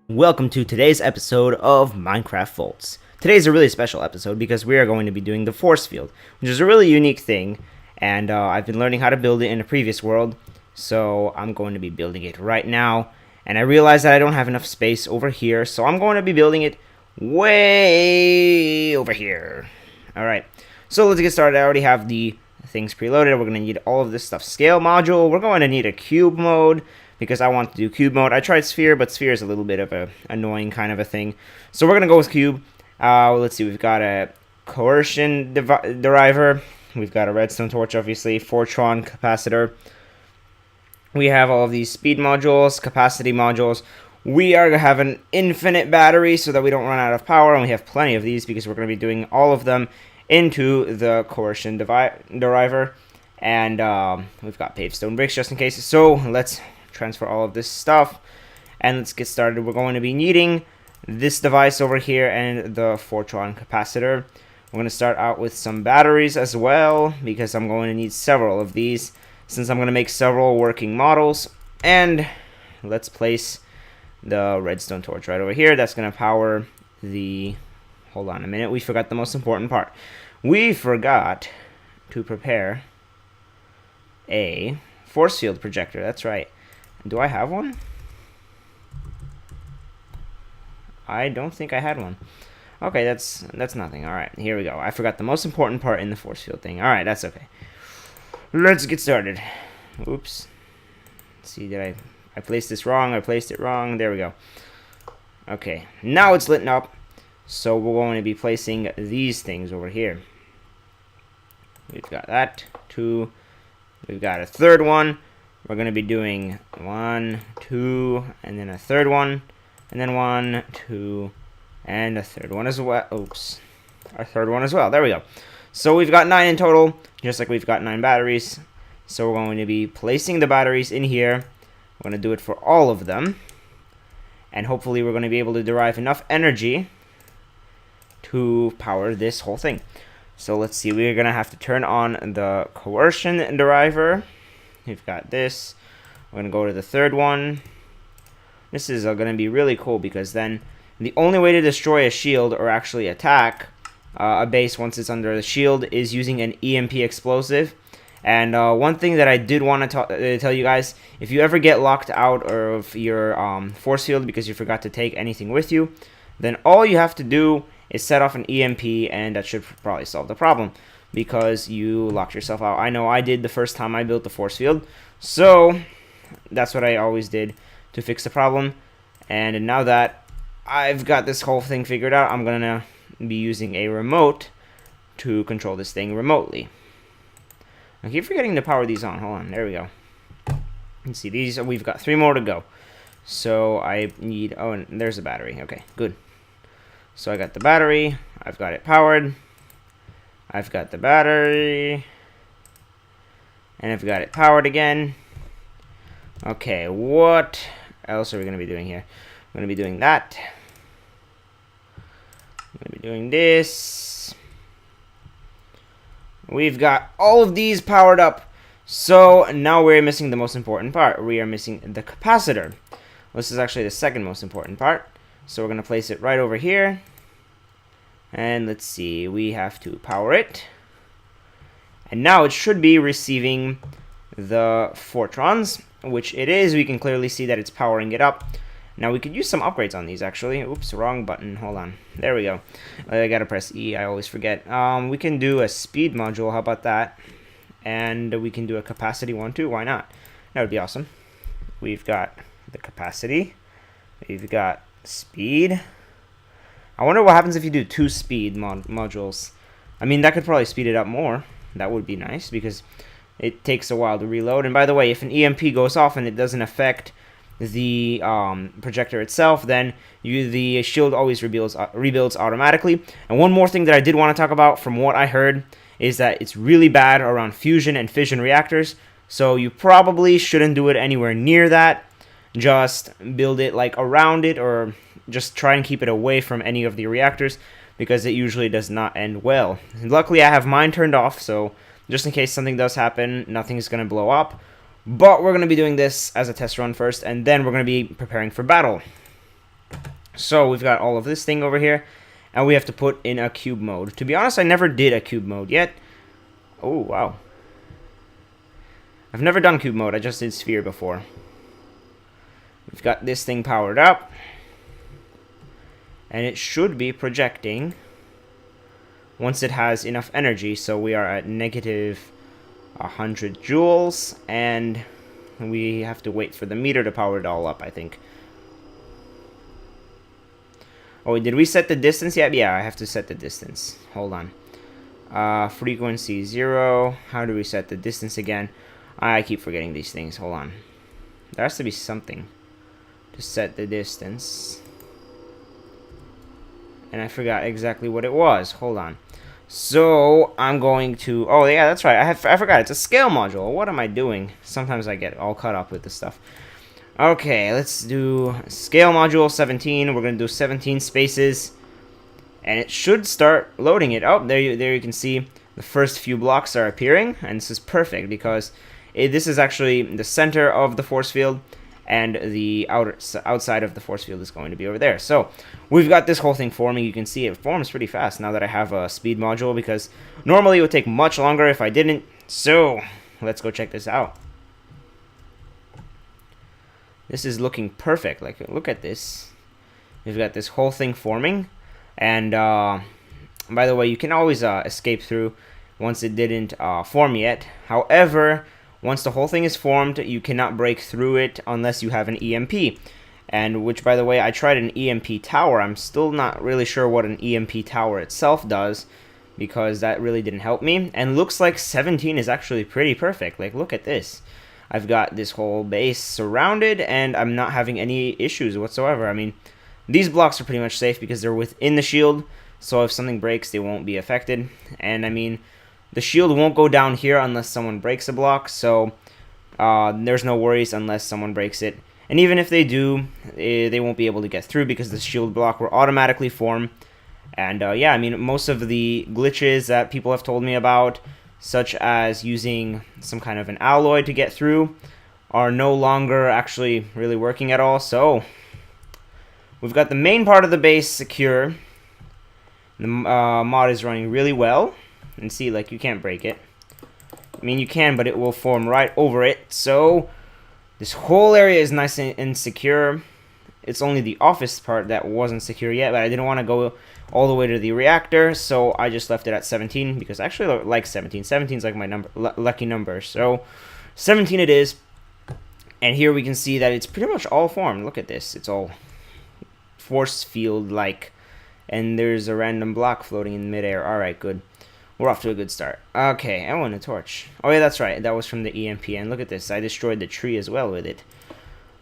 Welcome to today's episode of Minecraft Voltz. Today's a really special episode because we are going to be doing the force field, which is a really unique thing, and I've been learning how to build it in a previous world, so I'm going to be building it right now, and I realized that I don't have enough space over here, so I'm going to be building it way over here. Alright, so let's get started. I already have the things preloaded. We're going to need all of this stuff. Scale module, we're going to need a cube mode, because I want to do cube mode. I tried sphere, but sphere is a little bit of a annoying kind of a thing. So we're going to go with cube. Let's see, we've got a coercion deriver. We've got a redstone torch, obviously. Fortron capacitor. We have all of these speed modules, capacity modules. We are going to have an infinite battery so that we don't run out of power. And we have plenty of these because we're going to be doing all of them into the coercion deriver. And we've got paved stone bricks just in case. So let's transfer all of this stuff and let's get started. We're going to be needing this device over here and the Fortron capacitor. We're going to start out with some batteries as well because I'm going to need several of these since I'm going to make several working models. And let's place the redstone torch right over here. That's going to power the... Hold on a minute, we forgot the most important part. We forgot to prepare a force field projector. That's right. Do I have one? I don't think I had one. Okay, that's nothing. Alright, here we go. I forgot the most important part in the force field thing. Alright, that's okay. Let's get started. Oops. Let's see, did I placed this wrong? I placed it wrong. There we go. Okay, now it's lit up. So we're going to be placing these things over here. We've got that. 2. We've got a third one. We're going to be doing 1, 2, and then a third one, and then 1, 2, and a third one as well. Oops. Our third one as well. There we go. So we've got 9 in total, just like we've got 9 batteries. So we're going to be placing the batteries in here. We're going to do it for all of them. And hopefully we're going to be able to derive enough energy to power this whole thing. So let's see. We're going to have to turn on the coercion deriver. We've got this. We're going to go to the third one. This is going to be really cool because then the only way to destroy a shield or actually attack a base once it's under the shield is using an EMP explosive. And one thing that I did want to tell you guys, if you ever get locked out of your force field because you forgot to take anything with you, then all you have to do is set off an EMP and that should probably solve the problem. Because you locked yourself out. I know I did the first time I built the force field. So, that's what I always did to fix the problem. And now that I've got this whole thing figured out, I'm going to be using a remote to control this thing remotely. I keep forgetting to power these on. Hold on. There we go. Let's see. These, we've got 3 more to go. So, I need... Oh, and there's a battery. Okay, good. So, I got the battery. I've got it powered. I've got the battery, and I've got it powered again. Okay, what else are we going to be doing here? I'm going to be doing that. I'm going to be doing this. We've got all of these powered up. So now we're missing the most important part. We are missing the capacitor. This is actually the second most important part. So we're going to place it right over here. And let's see, we have to power it. And now it should be receiving the Fortrons, which it is. We can clearly see that it's powering it up. Now we could use some upgrades on these actually. Oops, wrong button. Hold on. There we go. I gotta press E. I always forget. We can do a speed module. How about that? And we can do a capacity one too. Why not? That would be awesome. We've got the capacity. We've got speed. I wonder what happens if you do 2 speed modules. I mean, that could probably speed it up more. That would be nice because it takes a while to reload. And by the way, if an EMP goes off and it doesn't affect the projector itself, then the shield always rebuilds automatically. And one more thing that I did want to talk about from what I heard is that it's really bad around fusion and fission reactors. So you probably shouldn't do it anywhere near that. Just build it like around it, or just try and keep it away from any of the reactors, because it usually does not end well. And luckily I have mine turned off, so just in case something does happen, nothing's going to blow up. But we're going to be doing this as a test run first, and then we're going to be preparing for battle. So we've got all of this thing over here, and we have to put in a cube mode. To be honest, I never did a cube mode yet. Oh, wow. I've never done cube mode, I just did sphere before. We've got this thing powered up, and it should be projecting once it has enough energy. So we are at negative 100 joules, and we have to wait for the meter to power it all up, I think. Oh, did we set the distance yet? Yeah, I have to set the distance. Hold on. Frequency 0. How do we set the distance again? I keep forgetting these things. Hold on. There has to be something to set the distance, and I forgot exactly what it was. Hold on. So I'm going to... Oh, yeah, that's right. I forgot. It's a scale module. What am I doing? Sometimes I get all caught up with this stuff. Okay, let's do scale module 17. We're going to do 17 spaces, and it should start loading it. Oh, there you can see the first few blocks are appearing, and this is perfect because this is actually the center of the force field, and the outside of the force field is going to be over there. So we've got this whole thing forming. You can see it forms pretty fast now that I have a speed module, because normally it would take much longer if I didn't. So let's go check this out. This is looking perfect. Like, look at this. We've got this whole thing forming, and by the way, you can always escape through once it didn't form yet. However, once the whole thing is formed, you cannot break through it unless you have an EMP. And which, by the way, I tried an EMP tower. I'm still not really sure what an EMP tower itself does, because that really didn't help me. And looks like 17 is actually pretty perfect. Like, look at this. I've got this whole base surrounded, and I'm not having any issues whatsoever. I mean, these blocks are pretty much safe because they're within the shield, so if something breaks, they won't be affected. And, I mean, the shield won't go down here unless someone breaks a block, so there's no worries unless someone breaks it. And even if they do, they won't be able to get through because the shield block will automatically form. And yeah, I mean, most of the glitches that people have told me about, such as using some kind of an alloy to get through, are no longer actually really working at all. So we've got the main part of the base secure. The mod is running really well. And see, like, you can't break it. I mean, you can, but it will form right over it. So this whole area is nice and secure. It's only the office part that wasn't secure yet, but I didn't want to go all the way to the reactor, so I just left it at 17, because I actually like 17. 17 is like my lucky number. So 17 it is. And here we can see that it's pretty much all formed. Look at this. It's all force field-like. And there's a random block floating in midair. Alright, good. We're off to a good start. Okay, I want a torch. Oh yeah, that's right. That was from the EMP. And look at this. I destroyed the tree as well with it,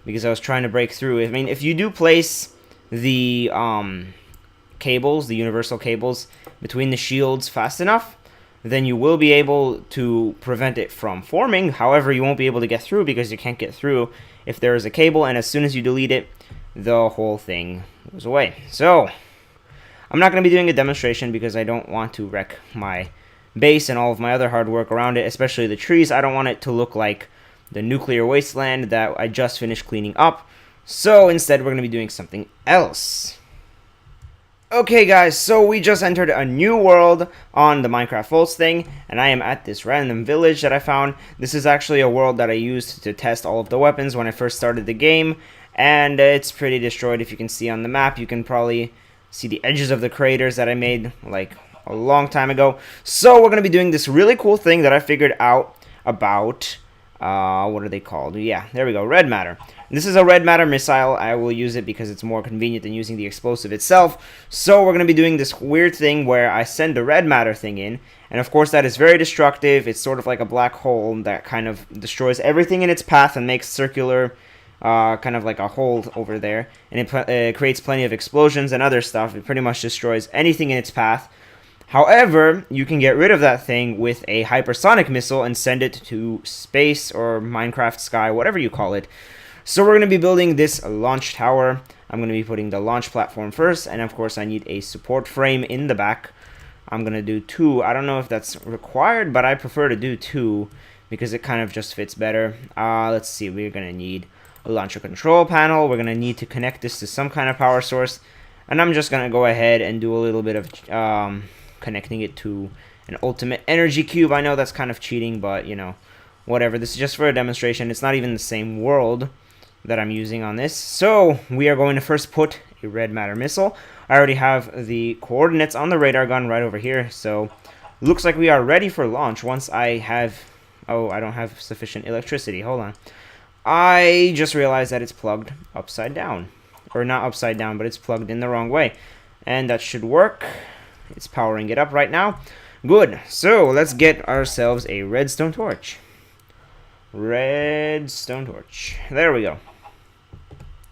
because I was trying to break through. I mean, if you do place the cables, the universal cables, between the shields fast enough, then you will be able to prevent it from forming. However, you won't be able to get through because you can't get through if there is a cable, and as soon as you delete it, the whole thing goes away. So I'm not going to be doing a demonstration because I don't want to wreck my base and all of my other hard work around it, especially the trees. I don't want it to look like the nuclear wasteland that I just finished cleaning up. So instead, we're going to be doing something else. Okay guys, so we just entered a new world on the Minecraft Voltz thing, and I am at this random village that I found. This is actually a world that I used to test all of the weapons when I first started the game, and it's pretty destroyed. If you can see on the map, you can probably see the edges of the craters that I made like a long time ago. So we're going to be doing this really cool thing that I figured out about, what are they called? Yeah, there we go, Red Matter. This is a Red Matter missile. I will use it because it's more convenient than using the explosive itself. So we're going to be doing this weird thing where I send the Red Matter thing in, and of course that is very destructive. It's sort of like a black hole that kind of destroys everything in its path and makes circular, kind of like a hole over there, and it creates plenty of explosions and other stuff. It pretty much destroys anything in its path. However, you can get rid of that thing with a hypersonic missile and send it to space or Minecraft sky, whatever you call it. So we're going to be building this launch tower. I'm going to be putting the launch platform first, and of course I need a support frame in the back. I'm going to do 2. I don't know if that's required, but I prefer to do 2 because it kind of just fits better. Let's see, we're going to need a launcher control panel. We're going to need to connect this to some kind of power source, and I'm just going to go ahead and do a little bit of connecting it to an ultimate energy cube. I know that's kind of cheating, but you know, whatever. This is just for a demonstration. It's not even the same world that I'm using on this. So we are going to first put a red matter missile. I already have the coordinates on the radar gun right over here, so looks like we are ready for launch once I have... Oh, I don't have sufficient electricity. Hold on. I just realized that it's plugged upside down. Or not upside down, but it's plugged in the wrong way. And that should work. It's powering it up right now. Good. So let's get ourselves a redstone torch. Redstone torch. There we go.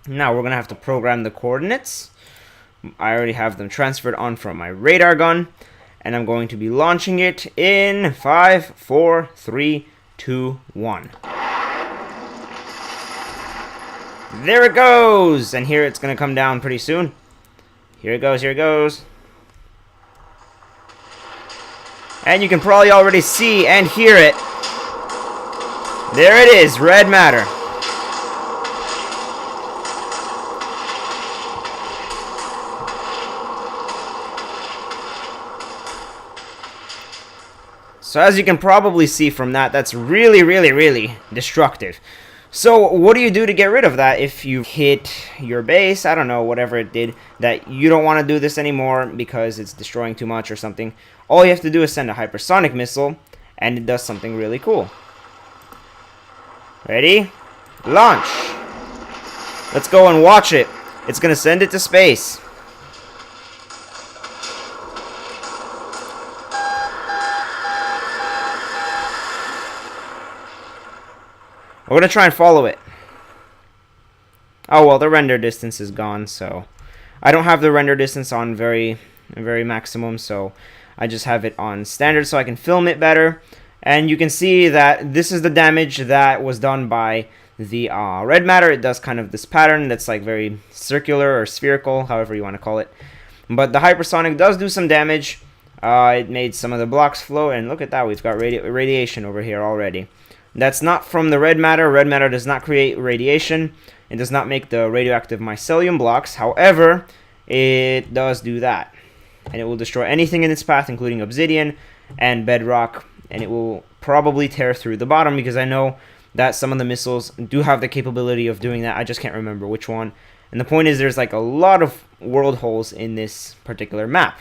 Now we're going to have to program the coordinates. I already have them transferred on from my radar gun. And I'm going to be launching it in 5, 4, 3, 2, 1. There it goes! And here it's going to come down pretty soon. Here it goes, here it goes. And you can probably already see and hear it. There it is, red matter. So as you can probably see from that, that's really, really, really destructive. So what do you do to get rid of that if you hit your base? I don't know, whatever it did, that you don't want to do this anymore because it's destroying too much or something. All you have to do is send a hypersonic missile, and it does something really cool. Ready? Launch! Let's go and watch it. It's going to send it to space. We're going to try and follow it. Oh, well, the render distance is gone, so... I don't have the render distance on very maximum, so I just have it on standard so I can film it better. And you can see that this is the damage that was done by the red matter. It does kind of this pattern that's like very circular or spherical, however you want to call it. But the hypersonic does do some damage. It made some of the blocks flow, and look at that, we've got radiation over here already. That's not from the red matter. Red matter does not create radiation. It does not make the radioactive mycelium blocks. However, it does do that. And it will destroy anything in its path, including obsidian and bedrock. And it will probably tear through the bottom, because I know that some of the missiles do have the capability of doing that. I just can't remember which one. And the point is, there's like a lot of world holes in this particular map.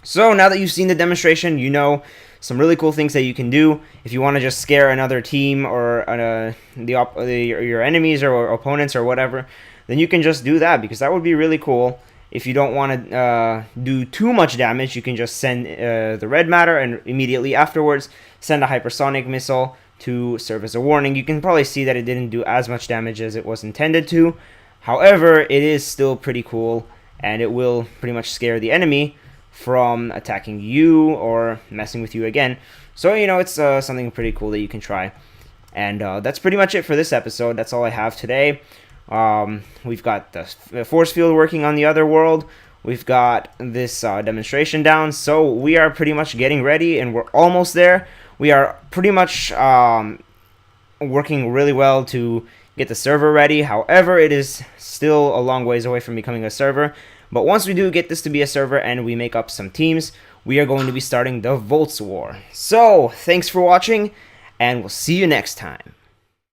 So now that you've seen the demonstration, you know some really cool things that you can do if you want to just scare another team or your enemies or opponents or whatever. Then you can just do that, because that would be really cool. If you don't want to do too much damage, you can just send the red matter and immediately afterwards send a hypersonic missile to serve as a warning. You can probably see that it didn't do as much damage as it was intended to. However, it is still pretty cool, and it will pretty much scare the enemy from attacking you or messing with you again. So, you know, it's something pretty cool that you can try. And that's pretty much it for this episode. That's all I have today. We've got the force field working on the other world. We've got this demonstration down. So we are pretty much getting ready, and we're almost there. We are pretty much working really well to get the server ready. However, it is still a long ways away from becoming a server. But once we do get this to be a server and we make up some teams, we are going to be starting the Voltz War. So, thanks for watching, and we'll see you next time.